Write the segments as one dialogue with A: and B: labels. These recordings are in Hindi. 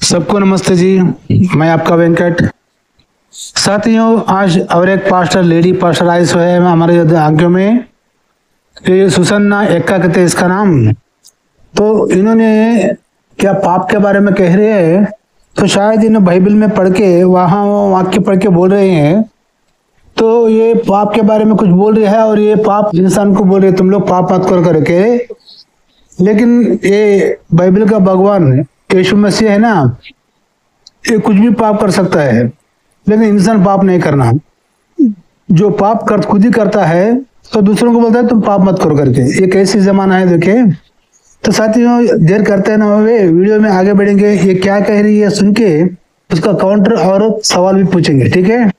A: सबको नमस्ते जी। मैं आपका वेंकट। साथियों, आज और एक पास्टर, लेडी पास्टर आई सो है हमारे आंखों में। ये सुसन्ना एक्का कहते हैं इसका नाम। तो इन्होंने क्या पाप के बारे में कह रहे हैं, तो शायद इन्हें बाइबल में पढ़ के वहाँ वाक्य पढ़ के बोल रहे हैं। तो ये पाप के बारे में कुछ बोल रहे हैं और ये पाप इंसान को बोल रहे तुम लोग पाप मत कर करके। लेकिन ये बाइबल का भगवान यीशु मसीह है ना, ये कुछ भी पाप कर सकता है, लेकिन इंसान पाप नहीं करना। जो पाप कर खुद ही करता है तो दूसरों को बोलता है तुम पाप मत करो करके। ये कैसी जमाना है देखे। तो साथियों, देर करते हैं ना हुए, वीडियो में आगे बढ़ेंगे। ये क्या कह रही है सुन के उसका काउंटर और सवाल भी पूछेंगे, ठीक है।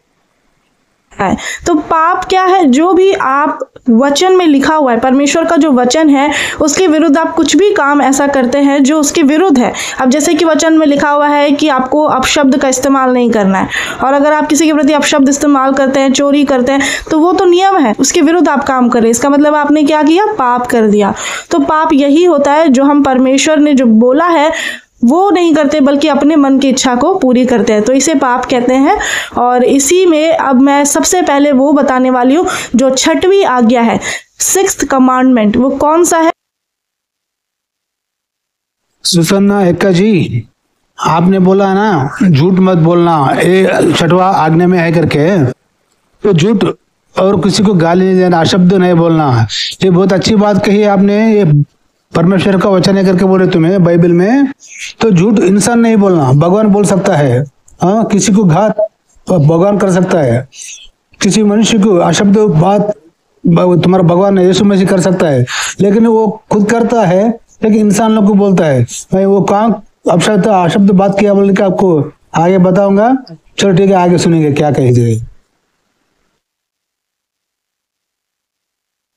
B: तो पाप क्या है? जो भी आप वचन में लिखा हुआ है, परमेश्वर का जो वचन है उसके विरुद्ध आप कुछ भी काम ऐसा करते हैं जो उसके विरुद्ध है। अब जैसे कि वचन में लिखा हुआ है कि आपको अपशब्द का इस्तेमाल नहीं करना है, और अगर आप किसी के प्रति अपशब्द इस्तेमाल करते हैं, चोरी करते हैं, तो वो तो नियम है, उसके विरुद्ध आप काम कर रहे हैं। इसका मतलब आपने क्या किया? पाप कर दिया। तो पाप यही होता है जो हम परमेश्वर ने जो बोला है वो नहीं करते, बल्कि अपने मन की इच्छा को पूरी करते हैं, तो इसे पाप कहते हैं। और इसी में अब मैं सबसे पहले वो बताने वाली हूँ जो 6वीं आज्ञा है, 6th कमांडमेंट। वो कौन सा है?
A: सुसन्ना एक्का जी, आपने बोला ना झूठ मत बोलना, ये 6वां आज्ञा में है करके। तो झूठ और किसी को गाली नहीं देना, अशब्द नहीं बोलना, ये बहुत अच्छी बात कही है आपने। ये परमेश्वर का वचन है करके बोले तुम्हें बाइबल में। तो झूठ इंसान नहीं बोलना, भगवान बोल सकता है। हाँ, किसी को घात भगवान कर सकता है, किसी मनुष्य को अशब्द बात तुम्हारा भगवान यीशु मसीह कर सकता है, लेकिन वो खुद करता है, लेकिन इंसान लोग को बोलता है। मैं वो कहाँ अशब्द बात किया बोल के आपको आगे बताऊंगा। चलो ठीक है, आगे सुनेंगे क्या कही।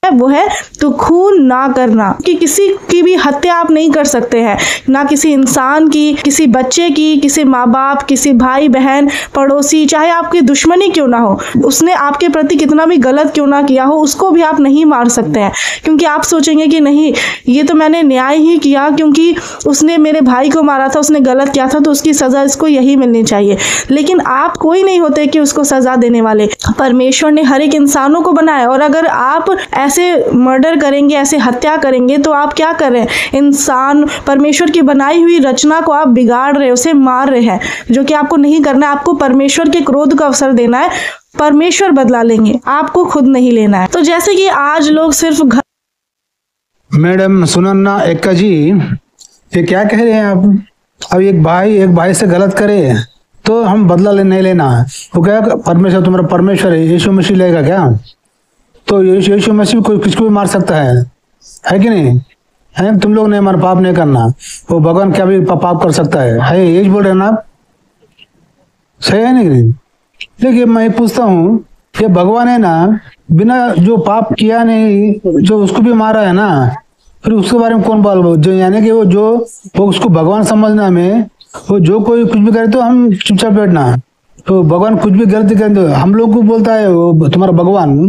B: वो है तो खून ना करना, कि किसी की भी हत्या आप नहीं कर सकते हैं, ना किसी इंसान की, किसी बच्चे की, किसी माँ बाप, किसी भाई बहन, पड़ोसी, चाहे आपकी दुश्मनी क्यों ना हो, उसने आपके प्रति कितना भी गलत क्यों ना किया हो, उसको भी आप नहीं मार सकते हैं। क्योंकि आप सोचेंगे कि नहीं, ये तो मैंने न्याय ही किया, क्योंकि उसने मेरे भाई को मारा था, उसने गलत किया था, तो उसकी सजा इसको यही मिलनी चाहिए। लेकिन आप कोई नहीं होते कि उसको सजा देने वाले। परमेश्वर ने हर एक इंसानों को बनाया, और अगर आप ऐसे मर्डर करेंगे, ऐसे हत्या करेंगे, तो आप क्या कर रहे हैं? इंसान, परमेश्वर की बनाई हुई रचना को आप बिगाड़ रहे हैं, उसे मार रहे हैं, जो कि आपको नहीं करना है। आपको परमेश्वर के क्रोध का अवसर देना है, परमेश्वर बदला लेंगे, आपको खुद नहीं लेना है। तो जैसे कि आज लोग सिर्फ
A: मैडम सुनन्ना एक्का जी, ये क्या कह रहे हैं आप? अब एक भाई से गलत करे तो हम बदला नहीं लेना। वो क्या परमेश्वर तुम्हारा परमेश्वर है, यीशु मसीह लेगा क्या? तो यीशु मसीह कोई किसको भी मार सकता है कि नहीं? है, तुम लोग ने हमारा पाप नहीं करना, वो भगवान क्या भी पाप कर सकता है यही बोल रहे हैं ना आप? सही है नहीं? देखिए, मैं पूछता हूँ, ये भगवान है ना, बिना जो पाप किया नहीं, जो उसको भी मारा है ना, फिर उसके बारे में कौन बोल? जो यानी कि वो उसको भगवान समझना में, वो जो कोई कुछ भी करे तो हम चुपचाप बैठना। तो भगवान कुछ भी गलती करे तो हम लोग को बोलता है वो तुम्हारा भगवान,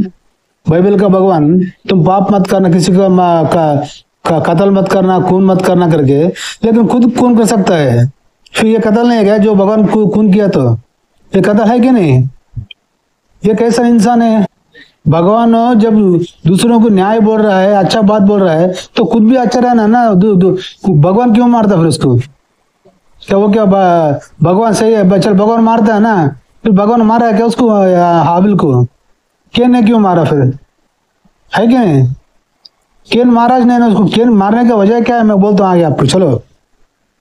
A: बाइबल का भगवान, तुम पाप मत करना, किसी का कत्ल मत करना, खून मत करना करके। लेकिन खुद खून कर सकता है, फिर ये कत्ल नहीं है क्या? जो भगवान को खून किया तो ये कत्ल है कि नहीं? ये कैसा इंसान है? भगवान जब दूसरों को न्याय बोल रहा है, अच्छा बात बोल रहा है, तो खुद भी अच्छा रहना ना। भगवान क्यों मारता फिर उसको? क्या वो क्या भगवान सही है? चल, भगवान मारता है ना, फिर भगवान मारा है क्या उसको, हाबिल को? केन ने क्यों मारा फिर? है कि नहीं? केन महाराज ने उसको, केन मारने का वजह क्या है मैं बोलता हूँ आगे आपको। चलो,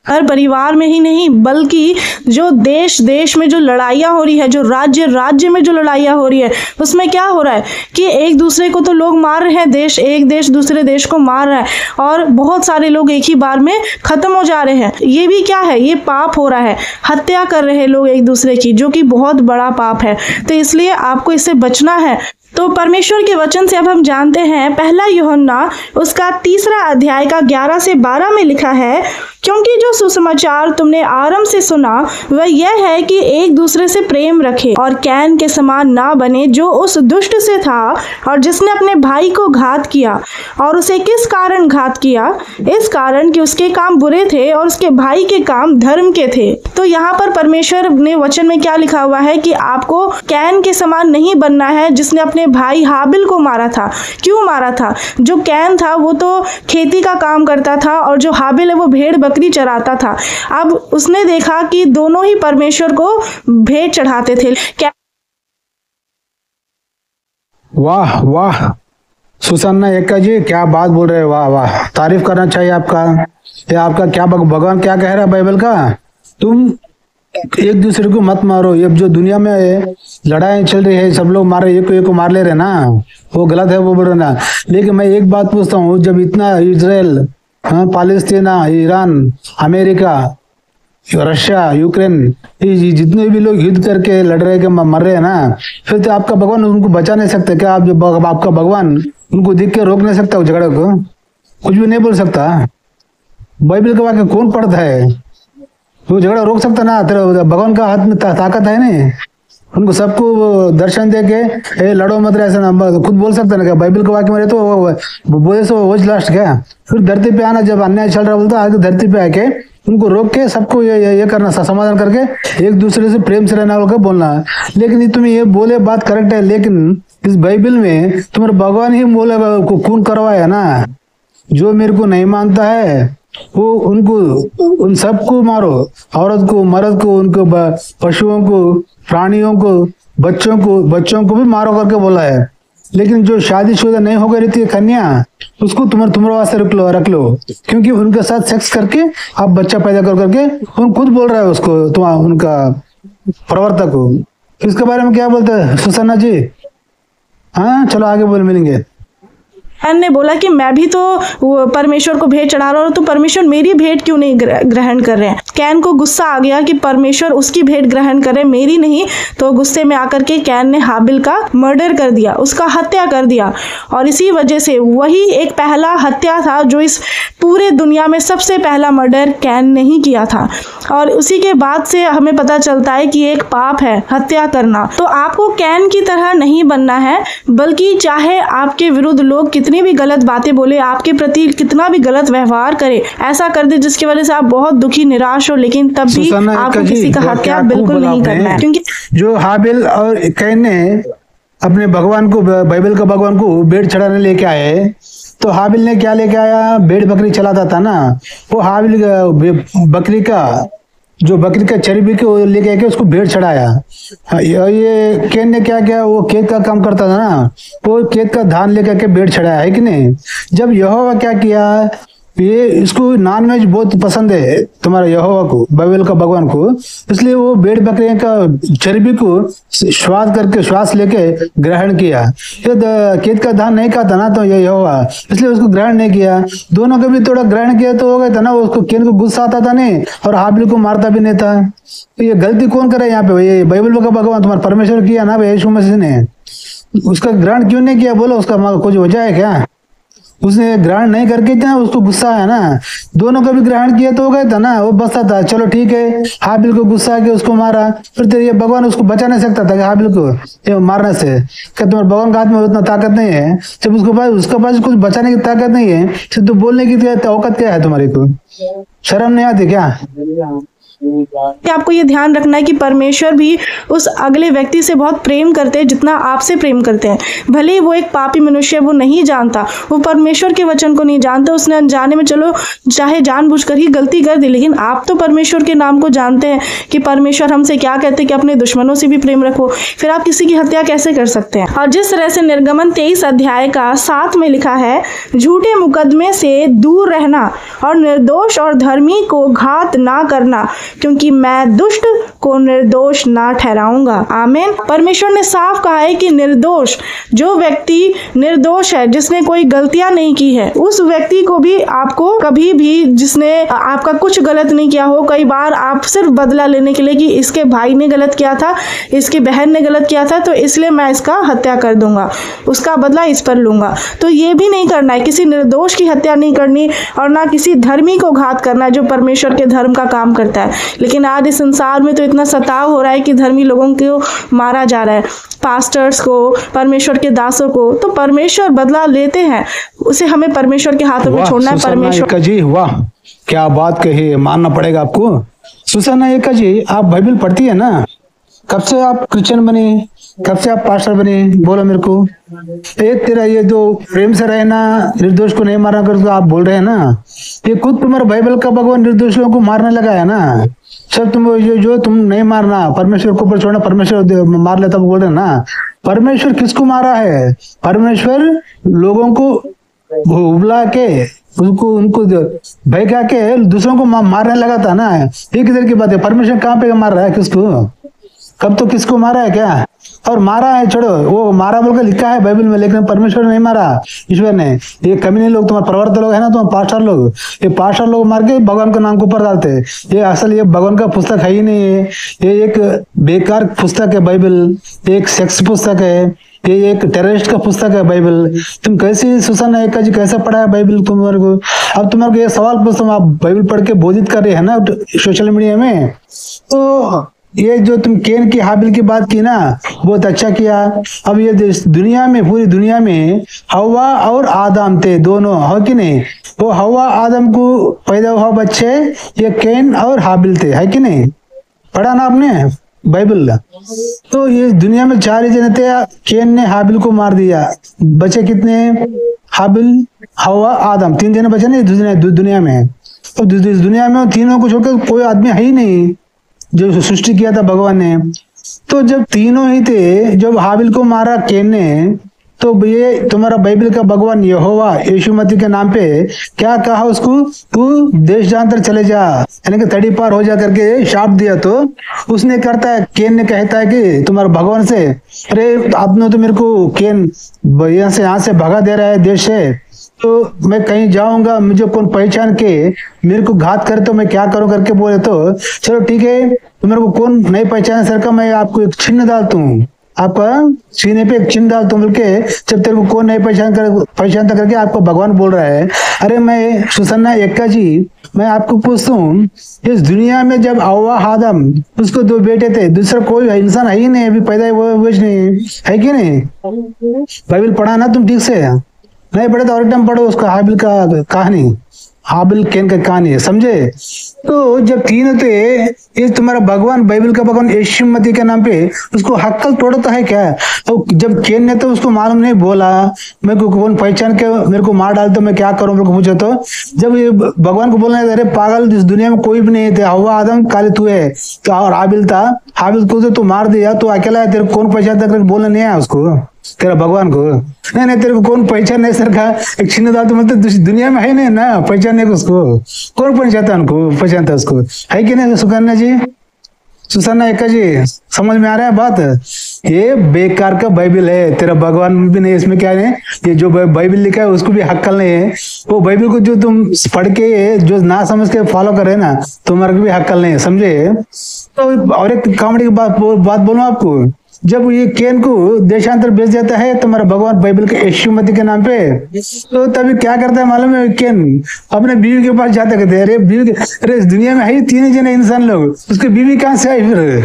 B: हर परिवार में ही नहीं, बल्कि जो देश देश में जो लड़ाइयाँ हो रही है, जो राज्य राज्य में जो लड़ाइयाँ हो रही है, उसमें क्या हो रहा है कि एक दूसरे को तो लोग मार रहे हैं, एक देश दूसरे देश को मार रहा है, और बहुत सारे लोग एक ही बार में खत्म हो जा रहे हैं। ये भी क्या है? ये पाप हो रहा है, हत्या कर रहे हैं लोग एक दूसरे की, जो कि बहुत बड़ा पाप है। तो इसलिए आपको इससे बचना है। तो परमेश्वर के वचन से अब हम जानते हैं, पहला यूहन्ना उसका 3 अध्याय का 11 से 12 में लिखा है, क्योंकि जो सुसमाचार तुमने आरंभ से सुना वह यह है कि एक दूसरे से प्रेम रखे और कैन के समान ना बने, जो उस दुष्ट से था और जिसने अपने भाई को घात किया। और उसे किस कारण घात किया? इस कारण कि उसके काम बुरे थे और उसके भाई के काम धर्म के थे। तो यहाँ पर परमेश्वर ने वचन में क्या लिखा हुआ है कि आपको कैन के समान नहीं बनना है, जिसने अपने भाई हाबिल को मारा था। क्यों मारा था? जो कैन था वो तो खेती का काम करता था और जो हाबिल है वो भेड़ बकरी चराता था। अब उसने देखा कि दोनों ही परमेश्वर को भेंट चढ़ाते थे।
A: वाह वाह सुसन्ना एक्का जी, क्या बात बोल रहे हैं, वाह वाह, तारीफ करना चाहिए आपका। ये आपका क्या भगवान क्या कह रहा है बाइबल का, तुम एक दूसरे को मत मारो। ये जो दुनिया में लड़ाई चल रही है, सब लोग मारे, एक को मार ले रहे ना, वो गलत है, वो बोल रहे ना। लेकिन मैं एक बात पूछता हूँ, जब इतना इजराइल, पालेस्तीना, ईरान, अमेरिका, रशिया, यूक्रेन, ये जितने भी लोग युद्ध करके लड़ रहे के मर रहे हैं ना, फिर तो आपका भगवान उनको बचा नहीं सकते क्या? आप जब आपका भगवान उनको देख के रोक नहीं सकता, झगड़े को कुछ भी नहीं बोल सकता? बाइबल के वाक्य कौन पढ़ता है? वो झगड़ा रोक सकता ना? तेरा भगवान का हाथ में ताकत है नहीं? उनको सबको दर्शन दे के लड़ो मत ऐसा ना खुद बोल सकता ना क्या? बाइबल के वाक्य में तो बोले सो वो लास्ट क्या? फिर धरती पे आना, जब अन्याय चल रहा बोलता आगे धरती पे आके उनको रोक के सबको ये करना, समाधान करके एक दूसरे से प्रेम से रहना होगा बोलना। लेकिन तुम्हें ये बोले बात करेक्ट है, लेकिन इस बाइबल में तुम्हारे भगवान ही बोलेगा खून करवाया ना। जो मेरे को नहीं मानता है वो उनको उन सबको मारो, औरत को, मर्द को, उनको पशुओं को, प्राणियों को, बच्चों को भी मारो करके बोला है। लेकिन जो शादीशुदा नहीं होकर रहती है कन्या, उसको तुम्हारे वास्ते रख लो, क्योंकि उनके साथ सेक्स करके आप बच्चा पैदा करके उन खुद बोल रहा है उसको, उनका प्रवर्तक को। इसके बारे में क्या बोलते हैं सुसन्ना जी? हाँ चलो आगे मिलेंगे।
B: कैन ने बोला कि मैं भी तो परमेश्वर को भेंट चढ़ा रहा हूँ, तो परमेश्वर मेरी भेंट क्यों नहीं ग्रहण कर रहे हैं? कैन को गुस्सा आ गया कि परमेश्वर उसकी भेंट ग्रहण करे, मेरी नहीं। तो गुस्से में आकर के कैन ने हाबिल का मर्डर कर दिया, उसका हत्या कर दिया। और इसी वजह से वही एक पहला हत्या था जो इस पूरे दुनिया में सबसे पहला मर्डर कैन ने ही किया था। और उसी के बाद से हमें पता चलता है कि एक पाप है हत्या करना। तो आपको कैन की तरह नहीं बनना है, बल्कि चाहे आपके विरुद्ध लोग कितनी भी गलत बातें बोले, आपके प्रति कितना भी गलत व्यवहार करे, ऐसा कर दे जिसकी वजह से आप बहुत दुखी निराश हो, लेकिन तब भी आपको किसी का हत्या बिल्कुल नहीं करना है। क्योंकि
A: जो हाबिल और कैन ने अपने भगवान को, बाइबल का भगवान को भेंट चढ़ाने लेके आए, तो हाबिल ने क्या लेके आया? भेड़ बकरी चलाता था ना, वो हाबिल बकरी का चर्बी को लेके आके उसको भेड़ चढ़ाया। ये कैन ने क्या किया? वो खेत का काम करता था ना, वो खेत का धान लेके आके भेड़ चढ़ाया, है कि नहीं? जब यहोवा क्या किया, ये इसको नॉनवेज बहुत पसंद है तुम्हारा यहोवा को, बाइबल का भगवान को, इसलिए वो भेड़ बकरी का चर्बी को श्वास लेके ग्रहण किया। खेत का धान नहीं खाता ना तो ये यहोवा, इसलिए उसको ग्रहण नहीं किया। दोनों को भी थोड़ा ग्रहण किया तो हो गया था ना, उसको कैन को गुस्सा आता था नहीं और हाबिल को मारता भी नहीं था। तो ये गलती कौन करे यहाँ पे? ये बाइबल का भगवान तुम्हारा परमेश्वर किया ना, यीशु मसीह ने। उसका ग्रहण क्यों नहीं किया बोलो? उसका कुछ वजह है क्या? उसने ग्रहण नहीं करके था, उसको गुस्सा आया ना। दोनों का भी ग्रहण किया तो हो गया था ना, वो बचता था। चलो ठीक है, हाबिल को गुस्सा आके उसको मारा, फिर तेरे ये भगवान उसको बचा नहीं सकता था कि हाबिल को ये मारने से? क्या तुम्हारे भगवान का हाथ में उतना ताकत नहीं है? जब उसके पास कुछ बचाने की ताकत नहीं है तो बोलने की औकात क्या है तुम्हारी? को शर्म नहीं आती क्या?
B: आपको ये ध्यान रखना है कि परमेश्वर भी उस अगले व्यक्ति से बहुत प्रेम करते हैं जितना आपसे प्रेम करते हैं। भले ही वो एक पापी मनुष्य है, वो नहीं जानता, वो परमेश्वर के वचन को नहीं जानता, उसने अनजाने में चलो चाहे जानबूझकर ही गलती कर दी, लेकिन आप तो परमेश्वर के नाम को जानते हैं कि परमेश्वर हमसे क्या कहते हैं कि अपने दुश्मनों से भी प्रेम रखो। फिर आप किसी की हत्या कैसे कर सकते हैं? और जिस तरह से निर्गमन 23 अध्याय का 7 में लिखा है, झूठे मुकदमे से दूर रहना और निर्दोष और धर्मी को घात ना करना, क्योंकि मैं दुष्ट को निर्दोष ना ठहराऊंगा। आमीन। परमेश्वर ने साफ कहा है कि निर्दोष, जो व्यक्ति निर्दोष है, जिसने कोई गलतियां नहीं की है, उस व्यक्ति को भी आपको कभी भी, जिसने आपका कुछ गलत नहीं किया हो, कई बार आप सिर्फ बदला लेने के लिए कि इसके भाई ने गलत किया था, इसकी बहन ने गलत किया था, तो इसलिए मैं इसका हत्या कर दूंगा, उसका बदला इस पर लूंगा। तो ये भी नहीं करना है, किसी निर्दोष की हत्या नहीं करनी और ना किसी धर्मी को घात करना है जो परमेश्वर के धर्म का काम करता है। लेकिन आज इस संसार में तो इतना सताव हो रहा है कि धर्मी लोगों को मारा जा रहा है, पास्टर्स को, परमेश्वर के दासों को। तो परमेश्वर बदला लेते हैं, उसे हमें परमेश्वर के हाथों में छोड़ना है। परमेश्वर
A: जी, वाह क्या बात कही, मानना पड़ेगा आपको। सुसन्ना एका जी, आप बाइबल पढ़ती है ना? कब से आप क्रिश्चियन बने, कब से आप पास्टर बने, बोलो मेरे को। एक तेरा ये जो प्रेम से रहना, निर्दोष को नहीं मारना कर, तो आप बोल रहे हैं ना, ये खुद तुम्हारे बाइबल का भगवान निर्दोषों को मारने लगा है ना। सब तुम जो तुम नहीं मारना, परमेश्वर को ऊपर छोड़ना, परमेश्वर मार लेता बोल रहे ना। परमेश्वर किसको मारा है? परमेश्वर लोगों को उबला के, उनको भगा के दूसरों को मारने लगा था ना। ये किधर की बात है? परमेश्वर कहाँ पे मार रहा है किसको? कब तो किसको मारा है क्या? और मारा है छोड़ो, वो मारा बोलकर लिखा है बाइबल में, लेकिन परमेश्वर ने नहीं मारा, ईश्वर ने। ये कमीने लोग, तुम्हारे प्रवर्तक लोग है ना, तुम्हारे पास्टर लोग, ये पास्टर लोग मार के भगवान का नाम को ऊपर डालते हैं। ये असल ये भगवान का पुस्तक है ही नहीं है, ये एक बेकार पुस्तक है बाइबल, एक सेक्स पुस्तक है, ये एक टेररिस्ट का पुस्तक है बाइबल। तुम कैसे सुसन्ना एका जी कैसे पढ़ा है बाइबल तुम्हारे को? अब तुम्हारे को ये सवाल पूछता, आप बाइबल पढ़ के बोधित कर रहे हैं ना सोशल मीडिया में। तो ये जो तुम केन की हाबिल की बात की ना, बहुत अच्छा किया। अब ये दुनिया में, पूरी दुनिया में हवा और आदम थे दोनों, हो कि नहीं? वो हवा आदम को पैदा हुआ बच्चे ये केन और हाबिल थे, है कि नहीं? पढ़ा ना आपने बाइबल? तो ये दुनिया में 4 ही जने थे, केन ने हाबिल को मार दिया। बचे कितने? हाबिल, हवा, आदम, 3 जने बचे ना दुनिया में। तो दुनिया में तीनों को छोड़कर कोई आदमी है ही नहीं जो सृष्टि किया था भगवान ने। तो जब तीनों ही थे, जब हाबिल को मारा केन ने, तो ये तुम्हारा बाइबल का भगवान यहोवा यीशु मसीह के नाम पे क्या कहा उसको? तू देश जांतर चले जा, यानी कि तड़ी पार हो जा करके शाप दिया। तो उसने करता है, केन ने कहता है कि तुम्हारे भगवान से, अरे आपने तो मेरे को केन यहाँ से भगा दे रहा है देश से, तो मैं कहीं जाऊंगा, मुझे कौन पहचान के मेरे को घात करे तो मैं क्या करूं करके बोले। तो चलो ठीक है, तो मेरे को कौन नहीं पहचाने सर का, मैं आपको एक चिन्ह डालता हूँ, आपका सीने पे एक चिन्ह डालता हूँ बोल के। जब तेरे को कौन नहीं पहचानता करके आपको भगवान बोल रहा है। अरे मैं सुसन्ना एका जी, मैं आपको पूछता हूँ, इस दुनिया में जब हव्वा आदम, उसको 2 बेटे थे, दूसरा कोई इंसान है ही नहीं, अभी पैदा वो नहीं है कि नहीं? बाइबल पढ़ा ना तुम ठीक से? नहीं पढ़े तो और टाइम पढ़ो उसका, हाबिल का कहानी, हाबिल केन का कहानी है, समझे? तो जब 3 थे, ये तुम्हारा भगवान, बाइबल का भगवान यीशु मसीह के नाम पे उसको हक्कल तोड़ता है क्या? तो जब केन ने तो उसको मालूम नहीं, बोला मेरे को कौन पहचान के मेरे को मार डाल तो मैं क्या करूं, मेरे को पूछो। तो जब ये भगवान को बोलने, अरे पागल, इस दुनिया में कोई भी नहीं थे, हव्वा आदम खाली तू है, तो और हाबिल था, हाबिल को तो तू मार दिया, तो अकेला है, तेरे को कौन पहचानता करके बोलने नहीं आया उसको, तेरा भगवान को? नहीं तेरे को कौन पहचान नहीं सर का, एक चिन्ह डाल तो मतलब दुनिया में है नहीं ना पहचानने को, उसको कौन पहचानता उनको, पहचानता उसको, है कि नहीं सुकन्या जी, सुसन्ना एका जी? समझ में आ रहा है बात? ये बेकार का बाइबल है, तेरा भगवान भी नहीं इसमें, क्या है ये जो बाइबल लिखा है उसको भी हक्कल नहीं है। वो बाइबल को जो तुम पढ़ के जो ना समझ के फॉलो कर रहे हैं ना, तुम्हारे को भी हक्कल नहीं है, समझे? तो और एक कॉमेडी की बात बोलूं आपको, जब ये केन को देशांतर भेज देता है तुम्हारा भगवान बाइबल के यीशु मसीह के नाम पे, तो तभी क्या करता है मालूम है? केन अपने बीवी के पास जाता कहते हैं, अरे बीवी, अरे इस दुनिया में है ही 3 जने इंसान लोग, उसकी बीवी कहाँ से आई फिर?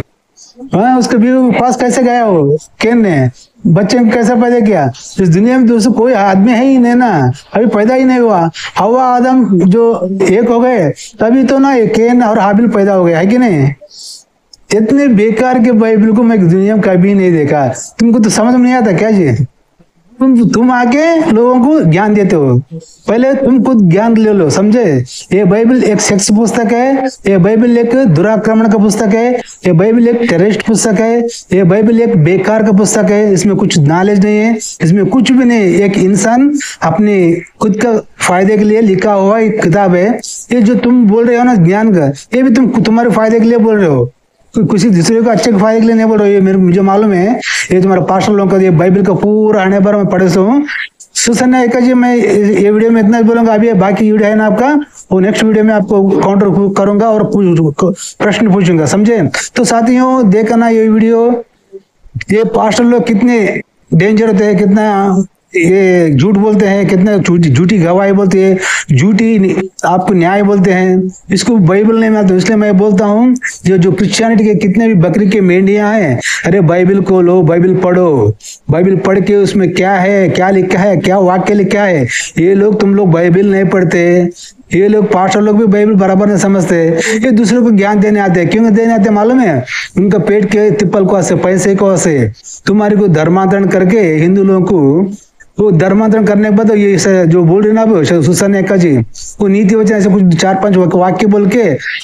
A: हाँ, उसके बीवी के पास कैसे गया वो? केन ने बच्चे को कैसे पैदा किया? इस दुनिया में दोस्तों कोई आदमी है ही नहीं ना, अभी पैदा ही नहीं हुआ। हव्वा आदम जो एक हो गए तभी तो ना ये केन और हाबिल पैदा हो गए, है कि नहीं? इतने बेकार के बाइबल को मैं दुनिया में कभी नहीं देखा। तुमको तो समझ में नहीं आता क्या जी? तुम आके लोगों को ज्ञान देते हो, पहले तुम खुद ज्ञान ले लो, समझे। ये बाइबल एक सेक्स पुस्तक है, ये बाइबल एक दुराक्रमण का पुस्तक है, ये बाइबल एक टेररिस्ट पुस्तक है, ये बाइबल एक बेकार का पुस्तक है। इसमें कुछ नॉलेज नहीं है, इसमें कुछ भी नहीं। एक इंसान अपने खुद का फायदे के लिए लिखा हुआ एक किताब है। ये जो तुम बोल रहे हो ना ज्ञान का, ये भी तुम्हारे फायदे के लिए बोल रहे हो, किसी दूसरे को अच्छे के फायदे के लिए नहीं बोल रहे हो। ये मुझे मालूम है, ये तुम्हारा पास्टर लोगों का ये बाइबल का पूरा आने पर मैं पढ़े हूँ। सुसन्या एका जी, मैं ये वीडियो में इतना बोलूंगा। अभी बाकी वीडियो है ना आपका, वो नेक्स्ट वीडियो में आपको काउंटर करूंगा और प्रश्न पूछूंगा, समझे। तो साथियों देखा ना ये वीडियो, ये पास्टर लोग कितने डेंजर होते हैं, कितना ये झूठ बोलते हैं, कितने झूठी गवाही बोलते हैं, झूठी आपको न्याय बोलते हैं। इसको बाइबल नहीं मानते, इसलिए मैं बोलता हूँ जो क्रिश्चियनिटी के कितने भी बकरी के मेंढियां हैं, अरे बाइबल को लो, बाइबल पढ़ो, बाइबल पढ़ के उसमें क्या है, क्या लिखा है, क्या वाक्य लिखा है। ये लोग, तुम लोग बाइबल नहीं पढ़ते, ये लोग पास्टर लोग भी बाइबल बराबर नहीं समझते। ये दूसरों को ज्ञान देने आते हैं, क्यों देने आते हैं मालूम है? उनका पेट के तिप्पल को से, पैसे को से, तुम्हारे को धर्मांतरण करके हिंदू लोगों को, वो धर्मांतरण करने के बाद ये जो बोल रहे ना आप सुसन्या एका जी, वो नीति वचन ऐसे कुछ 4-5 वाक्य बोल के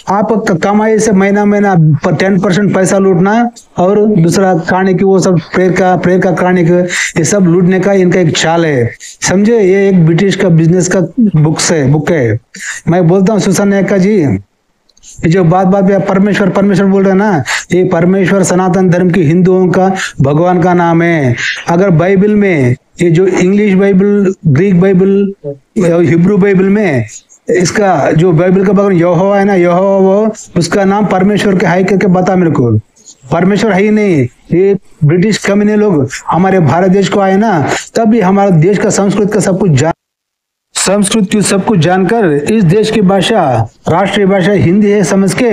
A: आप कमाई से महीना 10% पैसा लूटना, और दूसरा कहानी की वो सब प्रेयर का कहानी का ये सब लूटने का इनका एक चाल है, समझे। ये एक ब्रिटिश का बिजनेस का बुक है। मैं बोलता हूँ सुसन्या एका जी, ये जो बात पे परमेश्वर बोल रहे हैं ना, ये परमेश्वर सनातन धर्म की हिंदुओं का भगवान का नाम है। अगर बाइबल में ये जो English Bible, Greek Bible, Hebrew Bible में इसका जो बाइबल का भगवान यहोवा है ना, यहोवा वो उसका नाम परमेश्वर के हाई करके बता मेरे को। परमेश्वर है ही नहीं। ये ब्रिटिश कम्युनिस्ट लोग हमारे भारत देश को आए ना, तभी हमारा देश का संस्कृत का सब कुछ जानकर इस देश की भाषा, राष्ट्रीय भाषा हिंदी है समझ के,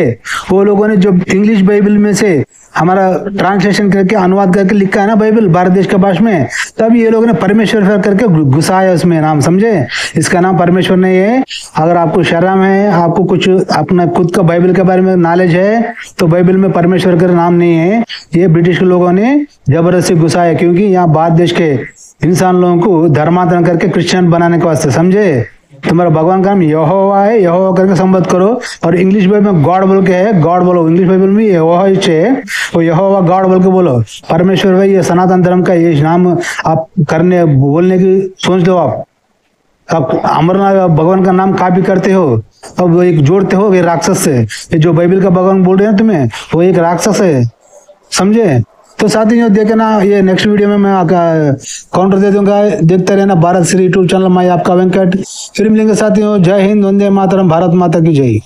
A: वो लोगों ने जो इंग्लिश बाइबल में से हमारा ट्रांसलेशन करके अनुवाद करके लिखा है ना बाइबल भारत देश का भाषा में, तब ये लोगों ने परमेश्वर करके घुसाया उसमें नाम, समझे। इसका नाम परमेश्वर नहीं है। अगर आपको शर्म है, आपको कुछ अपना खुद का बाइबल के बारे में नॉलेज है, तो बाइबल में परमेश्वर का नाम नहीं है। ये ब्रिटिश के लोगों ने जबरदस्ती घुसाया, क्योंकि यहाँ भारत देश के इंसान लोगों को धर्मांतरण करके क्रिश्चियन बनाने के वास्ते, समझे। तुम्हारा भगवान का नाम यहोवा है, यहोवा करके संबोधित करो। और इंग्लिश बाइबल में गॉड बोल के है, गॉड बोलो। इंग्लिश बाइबल में यहोवा है, वो यहोवा गॉड बोल के बोलो। परमेश्वर भाई ये सनातन धर्म का ये नाम आप करने बोलने की सोच दो। आप अमरनाथ भगवान का नाम कॉपी करते हो, अब वो एक जोड़ते हो ये राक्षस से। ये जो बाइबल का भगवान बोल रहे हैं तुम्हें, वो एक राक्षस है, समझे। तो साथियों देखना, ये नेक्स्ट वीडियो में मैं काउंटर दे दूंगा। देखते रहना भारत श्री यूट्यूब चैनल। मैं आपका वेंकट, फिर मिलेंगे साथियों। जय हिंद, वंदे मातरम, भारत माता की जय।